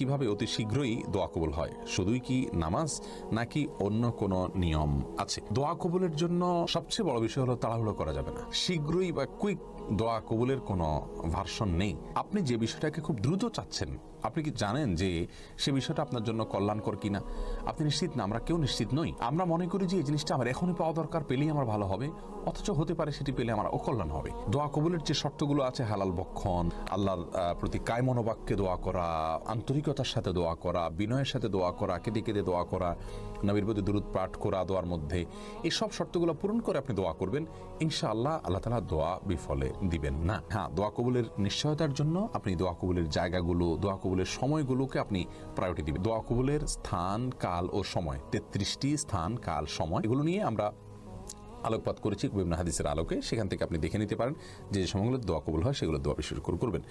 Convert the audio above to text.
কিভাবে অতি শীঘ্রই দোয়া কবুল হয়? শুধুই কি নামাজ নাকি অন্য কোনো নিয়ম আছে? দোয়া কবুলের জন্য সবচেয়ে বড় বিষয় হলো তাড়াহুড়ো করা যাবে না। শীঘ্রই বা কুইক দোয়া কবুলের কোনো ভার্সন নেই। আপনি যে বিষয়টাকে খুব দ্রুত চাচ্ছেন, আপনি কি জানেন যে সে বিষয়টা আপনার জন্য কল্যাণকর কিনা? আপনি নিশ্চিত না, আমরা কেউ নিশ্চিত নই। আমরা মনে করি যে এই জিনিসটা আমার এখনই পাওয়া দরকার, পেলেই আমার ভালো হবে, অথচ হতে পারে সেটি পেলে আমার অকল্যাণ হবে। দোয়া কবুলের যে শর্তগুলো আছে, হালাল বক্ষণ, আল্লাহর প্রতি কায় মনোবাক্যে দোয়া করা, আন্তরিকতার সাথে দোয়া করা, বিনয়ের সাথে দোয়া করা, কেঁদে কেঁদে দোয়া করা, নবীর প্রতি দুরূদ পাঠ করা দোয়ার মধ্যে, এই সব শর্তগুলো পূরণ করে আপনি দোয়া করবেন, ইনশাআল্লাহ আল্লাহ তাআলা দোয়া বিফলে দিবেন না। হ্যাঁ, দোয়া কবুলের নিশ্চয়তার জন্য আপনি দোয়া কবুলের জায়গাগুলো, দোয়া কবুলের সময়গুলোকে আপনি প্রায়োরিটি দিবেন। দোয়া কবুলের স্থান, কাল ও সময়, 33টি স্থান, কাল, সময়, এগুলো নিয়ে আমরা আলোকপাত করেছি বিভিন্ন হাদিসের আলোকে। সেখান থেকে আপনি দেখে নিতে পারেন যে সময়গুলো দোয়া কবুল হয় সেগুলো দোয়া বিশেষ করে করবেন।